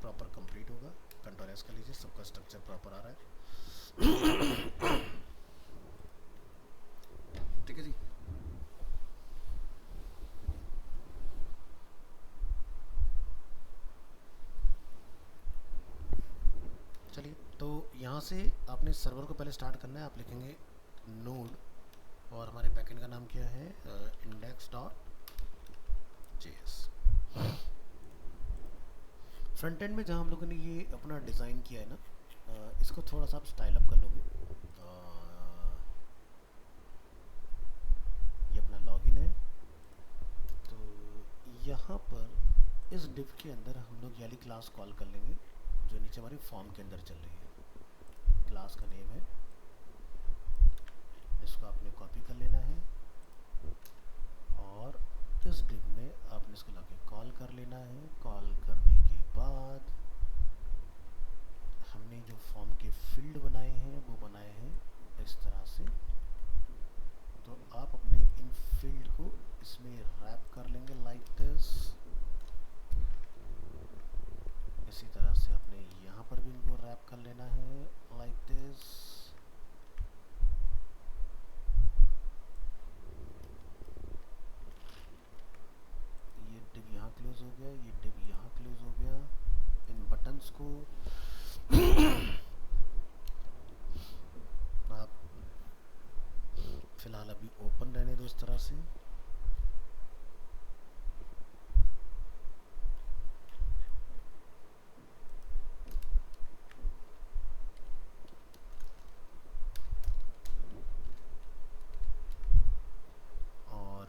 A: प्रॉपर कंप्लीट होगा। कंट्रोल एस कर लीजिए, सबका स्ट्रक्चर प्रॉपर आ रहा है। ठीक है जी। यहाँ से आपने सर्वर को पहले स्टार्ट करना है। आप लिखेंगे नोड और हमारे बैकएंड का नाम क्या है, index.js। फ्रंट एंड में जहाँ हम लोगों ने ये अपना डिज़ाइन किया है ना, इसको थोड़ा सा आप स्टाइल अप कर लोगे। ये अपना लॉगिन है, तो यहाँ पर इस डिव के अंदर हम लोग वाली क्लास कॉल कर लेंगे जो नीचे हमारी फॉर्म के अंदर चल रही है। क्लास का नेम है, इसको आपने कॉपी कर लेना है और इस डिव में आपने इसको लाके कॉल कर लेना है। कॉल करने के बाद हमने जो फॉर्म के फील्ड बनाए हैं वो बनाए हैं इस तरह से। तो आप अपने इन फील्ड को इसमें रैप कर लेंगे लाइक दिस। इसी तरह से आपने यहाँ पर भी इनको रैप कर लेना है लाइक दिस। ये डिव यहाँ क्लोज हो गया, ये डिव यहाँ क्लोज हो गया। इन बटन्स को आप फिलहाल अभी ओपन रहने दो इस तरह से। और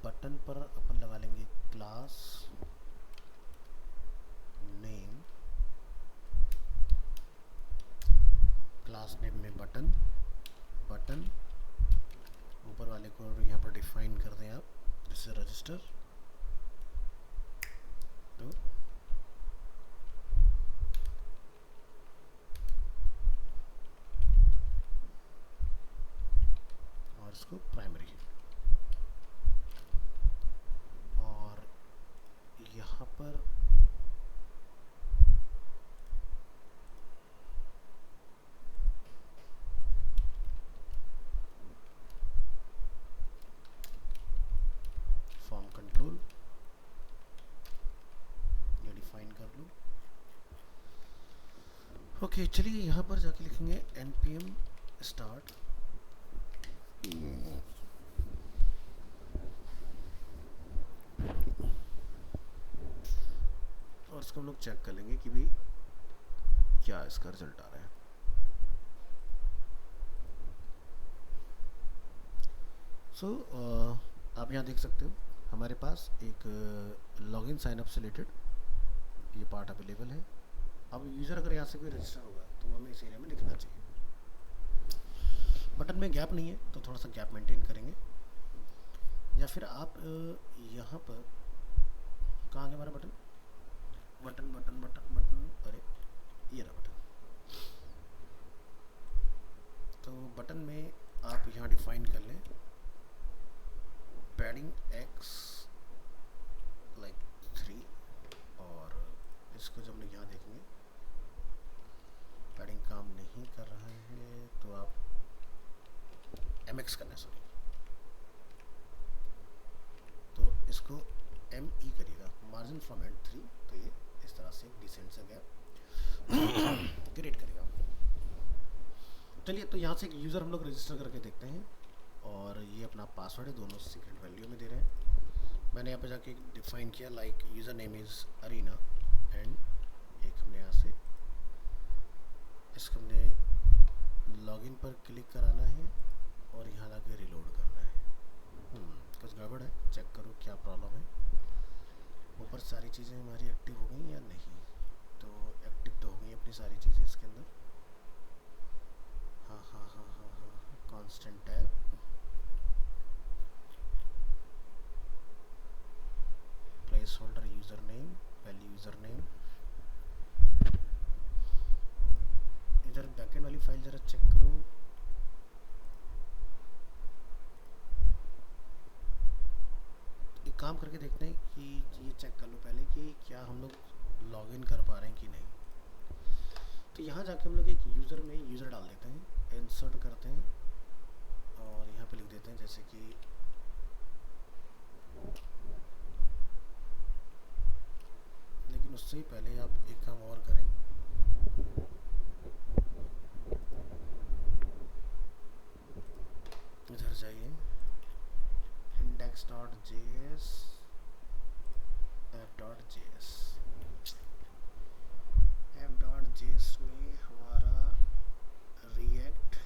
A: बटन पर अपन लगा लेंगे क्लास नेम। क्लास नेम में बटन, बटन ऊपर वाले को यहाँ पर डिफाइन कर दें आप, जैसे रजिस्टर। तो और इसको प्राइमरी, और यहाँ पर फॉर्म कंट्रोल ये डिफाइन कर लो। ओके, चलिए यहाँ पर जाके लिखेंगे npm start और इसको हम लोग चेक कर लेंगे कि भाई क्या इसका रिजल्ट आ रहा है। सो आप यहाँ देख सकते हो हमारे पास एक लॉगिन साइनअप से रिलेटेड ये पार्ट अवेलेबल है। अब यूज़र अगर यहाँ से कोई रजिस्टर होगा तो हमें इस एरिया में लिखना चाहिए। बटन में गैप नहीं है तो थोड़ा सा गैप मेंटेन करेंगे, या फिर आप यहाँ पर कहाँ गया हमारा button, button button button button, अरे ये रहा बटन। तो बटन में आप यहाँ डिफाइन कर लें पैडिंग x लाइक 3, और इसको जब हम यहाँ देखेंगे पैडिंग काम नहीं कर रहा है तो आप mx करना है, सॉरी, तो इसको me करिएगा, मार्जिन फ्रॉम एंड 3। तो ये इस तरह से डिसेंट से गया क्रिएट करेगा। चलिए, तो यहाँ से एक यूज़र हम लोग रजिस्टर करके देखते हैं, और ये अपना पासवर्ड है, दोनों सीक्रेट वैल्यू में दे रहे हैं। मैंने यहाँ पे जाके डिफाइन किया लाइक यूज़र नेम इज़ अरीना, एंड एक हमने यहाँ से इसको हमने लॉगिन पर क्लिक कराना है और यहाँ जाके रिलोड करना है। कुछ गड़बड़ है, चेक करो क्या प्रॉब्लम है। ऊपर सारी चीज़ें हमारी एक्टिव हो गई या नहीं, तो एक्टिव तो हो गई अपनी सारी चीज़ें इसके अंदर। हाँ हाँ हाँ हाँ हाँ, constant tab, place holder user name, value user name. इधर बैकएंड वाली फाइल ज़रा चेक करो। एक काम करके देखते हैं कि ये चेक कर लो पहले कि क्या हम लोग लॉगिन कर पा रहे हैं कि नहीं। तो यहाँ जाके हम लोग एक यूज़र में यूज़र डाल देते हैं, इंसर्ट करते हैं और यहाँ पे लिख देते हैं जैसे कि लेकिन उससे पहले आप एक काम और करें, index.js app.js app.js में हमारा react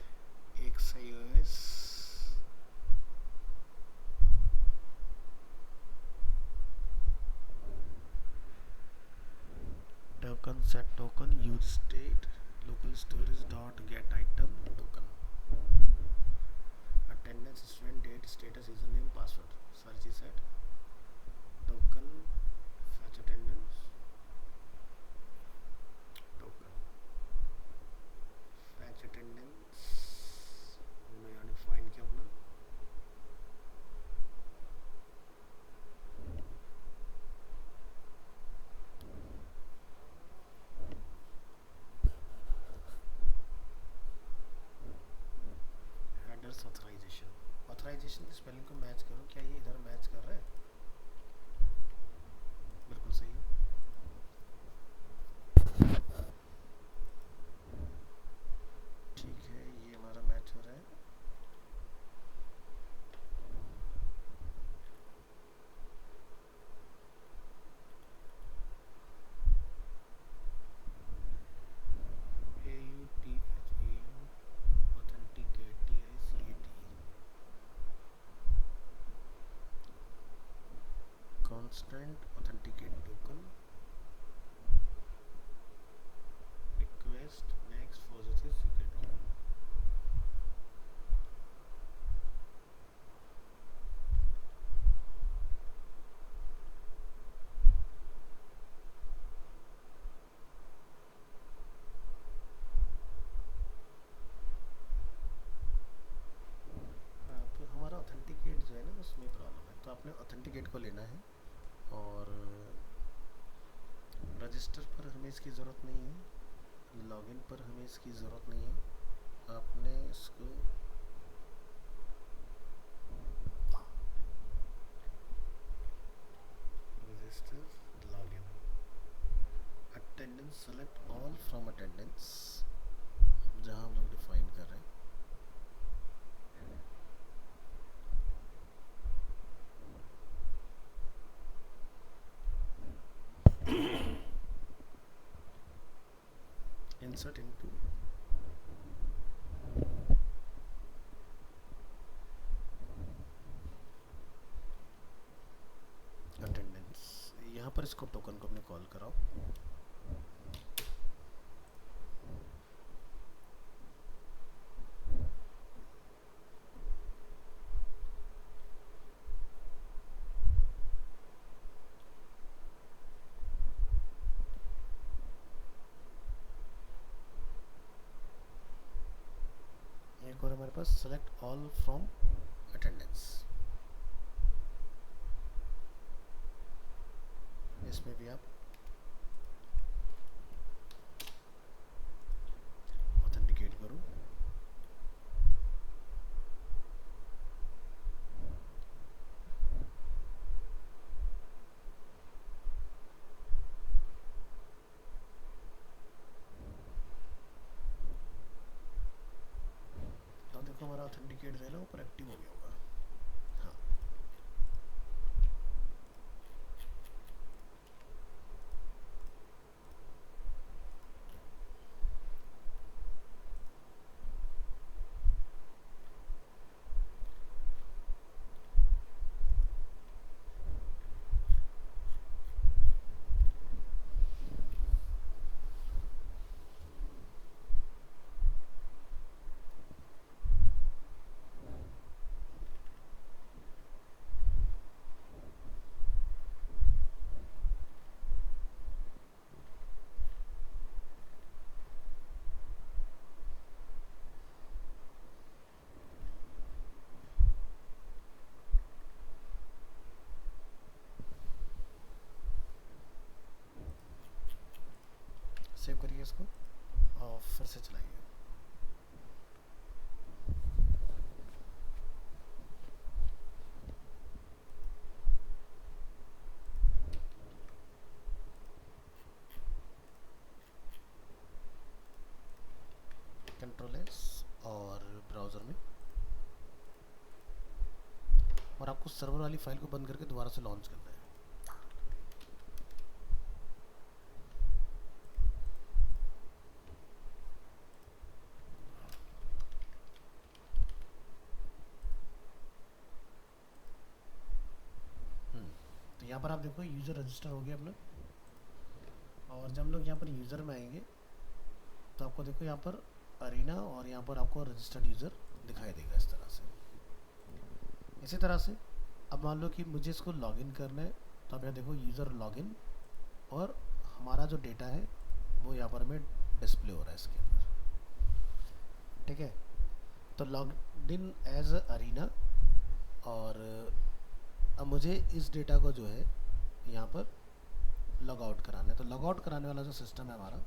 A: XiOS token set token use state local storage dot get item token attendance student date status username password सारी चीज set token fetch attendance token fetch attendance हमने यहाँ define किया अपना ऑथराइजेशन की spelling को मैच करो क्या ये इधर मैच कर रहा है बिल्कुल सही है ठीक है ये हमारा मैच हो रहा है constant authenticate token request next positive secret key तो हमारा ऑथेंटिकेट जो है ना उसमें प्रॉब्लम है तो आपने ऑथेंटिकेट को लेना है और रजिस्टर पर हमें इसकी ज़रूरत नहीं है लॉगिन पर हमें इसकी ज़रूरत नहीं है आपने इसको register login attendance select all from attendance जहाँ हम लोग डिफाइन कर रहे हैं insert into अटेंडेंस यहाँ पर इसको टोकन को अपने कॉल कराओ एक और हमारे पास सेलेक्ट ऑल फ्रॉम अटेंडेंस इसमें भी आप ऑथेंटिकेट करो तो देखो हमारा ऑथेंटिकेट जो है ना ऊपर एक्टिव हो गया होगा हाँ सेव करिए इसको और फिर से चलाइए कंट्रोल एस और ब्राउज़र में और आपको सर्वर वाली फाइल को बंद करके दोबारा से लॉन्च करना है। तो यहाँ पर आप देखो यूज़र रजिस्टर हो गया अपना, और जब हम लोग यहाँ पर यूज़र में आएंगे तो आपको देखो यहाँ पर अरीना और यहाँ पर आपको रजिस्टर्ड यूज़र दिखाई देगा इस तरह से। इसी तरह से अब मान लो कि मुझे इसको लॉगिन करना है, तो अब यहाँ देखो यूज़र लॉगिन, और हमारा जो डेटा है वो यहाँ पर हमें डिस्प्ले हो रहा है इसके अंदर। ठीक है, तो लॉग्ड इन एज अरीना, और अब मुझे इस डेटा को जो है यहाँ पर लॉग आउट कराना है। तो लॉग आउट कराने वाला जो सिस्टम है हमारा,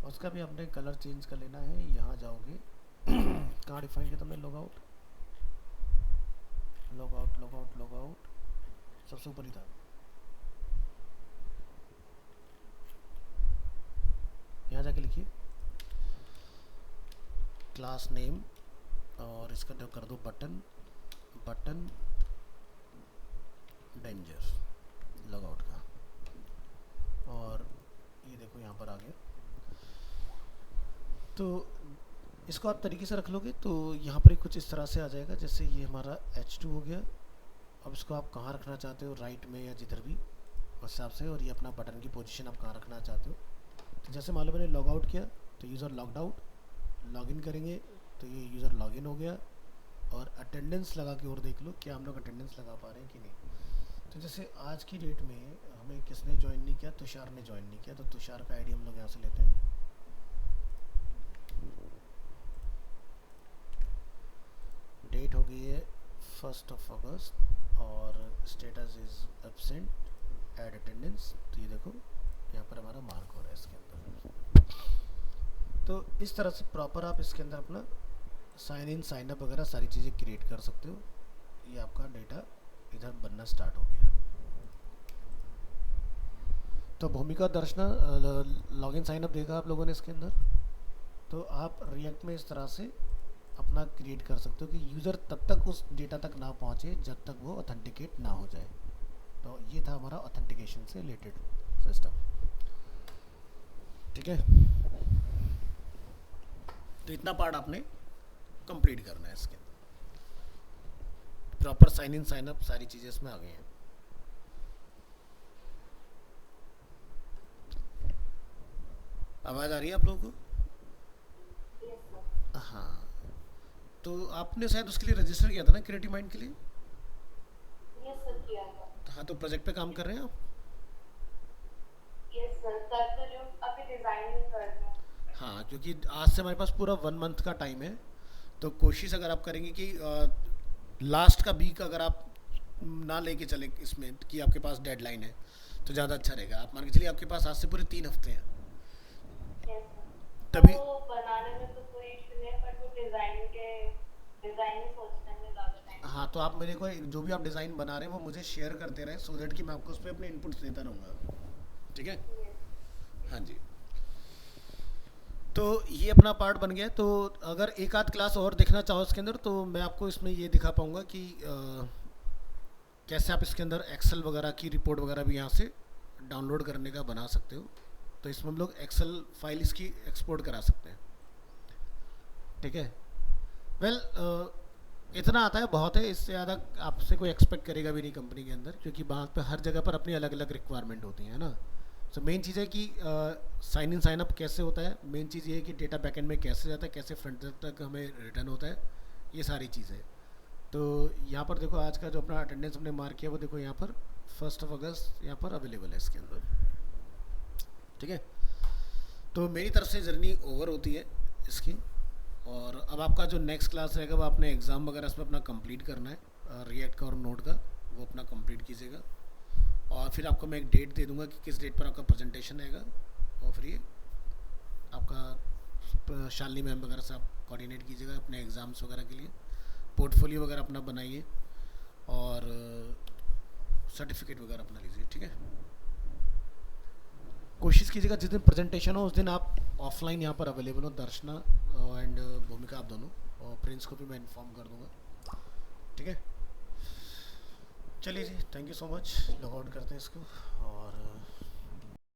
A: उसका भी अपने कलर चेंज कर लेना है। यहाँ जाओगे कहाँ डिफाइन किया तुमने log out, log out log out log out, सबसे ऊपर ही था। यहाँ जाके लिखिए क्लास नेम, और इसका जो कर दो button, button danger log out का, और ये देखो यहाँ पर आ गया। तो इसको आप तरीके से रख लोगे तो यहाँ पर कुछ इस तरह से आ जाएगा, जैसे ये हमारा H2 हो गया। अब इसको आप कहाँ रखना चाहते हो, राइट में या जिधर भी उस हिसाब से, और ये अपना बटन की पोजीशन आप कहाँ रखना चाहते हो। तो जैसे मान लो मैंने लॉग आउट किया तो यूज़र लॉग्ड आउट, लॉगिन करेंगे तो ये यूज़र लॉगिन हो गया। और अटेंडेंस लगा के और देख लो क्या हम लोग अटेंडेंस लगा पा रहे हैं कि नहीं। तो जैसे आज की डेट में हमें किसने ज्वाइन नहीं किया, तुषार ने ज्वाइन नहीं किया, तो तुषार का आईडी हम लोग यहाँ से लेते हैं। डेट हो गई है 1 अगस्त, और status is absent, add attendance. तो ये देखो यहाँ पर हमारा मार्क हो रहा है इसके अंदर। तो इस तरह से प्रॉपर आप इसके अंदर अपना साइन इन साइन अप वगैरह सारी चीज़ें क्रिएट कर सकते हो। ये आपका डेटा इधर बनना स्टार्ट हो गया। तो भूमिका दर्शना लॉगिन साइन अप देखा आप लोगों ने इसके अंदर। तो आप रिएक्ट में इस तरह से अपना क्रिएट कर सकते हो कि यूज़र तब तक उस डेटा तक ना पहुँचे जब तक वो ऑथेंटिकेट ना हो जाए। तो ये था हमारा ऑथेंटिकेशन से रिलेटेड सिस्टम। ठीक है, तो इतना पार्ट आपने कंप्लीट करना है इसके अंदर। Proper sign in sign up सारी चीज़ें इसमें आ गई हैं। आवाज़ आ रही है आप लोगों को? हाँ, तो आपने शायद उसके लिए रजिस्टर किया था ना, क्रिएटिव माइंड के लिए?
B: यस सर, किया था।
A: हाँ, तो प्रोजेक्ट पे काम कर रहे हैं आप?
B: यस सर, कर तो रही हूँ, अभी डिजाइनिंग कर रही हूँ।
A: हाँ, क्योंकि आज से हमारे पास पूरा 1 मंथ का टाइम है। तो कोशिश अगर आप करेंगे कि लास्ट का वीक अगर आप ना लेके चले इसमें कि आपके पास डेडलाइन है, तो ज़्यादा अच्छा रहेगा। आप मान के चलिए आपके पास आज से पूरे 3 हफ्ते हैं,
B: यस सर,
A: तभी।
B: वो बनाने में तो कोई इशू नहीं है, पर वो डिजाइनिंग सोचने में ज़्यादा टाइम।
A: हाँ, तो आप मेरे को जो भी आप डिज़ाइन बना रहे हैं वो मुझे शेयर करते रहें, सो दैट कि मैं आपको उस पर अपने इनपुट्स देता रहूँगा। ठीक है, हाँ जी। तो ये अपना पार्ट बन गया। तो अगर एक आध क्लास और देखना चाहो इसके अंदर, तो मैं आपको इसमें ये दिखा पाऊँगा कि कैसे आप इसके अंदर एक्सेल वगैरह की रिपोर्ट वगैरह भी यहाँ से डाउनलोड करने का बना सकते हो। तो इसमें हम लोग एक्सेल फाइल इसकी एक्सपोर्ट करा सकते हैं। ठीक है, वेल इतना आता है बहुत है, इससे ज़्यादा आपसे कोई एक्सपेक्ट करेगा भी नहीं कंपनी के अंदर, क्योंकि वहाँ पे हर जगह पर अपनी अलग अलग रिक्वायरमेंट होती है ना। सो मेन चीज़ है कि साइन इन साइन अप कैसे होता है, मेन चीज़ ये है कि डेटा बैकएंड में कैसे जाता है, कैसे फ्रंट तक हमें रिटर्न होता है, ये सारी चीज़ें। तो यहाँ पर देखो आज का जो अपना अटेंडेंस हमने मार्क किया वो देखो यहाँ पर 1 अगस्त यहाँ पर अवेलेबल है इसके अंदर। ठीक है, तो मेरी तरफ से जर्नी ओवर होती है इसकी। और अब आपका जो नेक्स्ट क्लास रहेगा वो आपने एग्ज़ाम वगैरह इसमें अपना कंप्लीट करना है, रिएक्ट का और नोड का, वो अपना कंप्लीट कीजिएगा। और फिर आपको मैं एक डेट दे दूंगा कि किस डेट पर आपका प्रेजेंटेशन रहेगा, और फिर ये आपका शालिनी मैम वगैरह से आप कोऑर्डिनेट कीजिएगा अपने एग्ज़ाम्स वगैरह के लिए। पोर्टफोलियो वगैरह अपना बनाइए और सर्टिफिकेट वगैरह अपना लीजिए। ठीक है, कोशिश कीजिएगा जिस दिन प्रेजेंटेशन हो उस दिन आप ऑफलाइन यहाँ पर अवेलेबल हो, दर्शना एंड भूमिका आप दोनों, और प्रिंस को भी मैं इन्फॉर्म कर दूँगा। ठीक है। चलिए जी, thank you so much. Log out करते हैं इसको और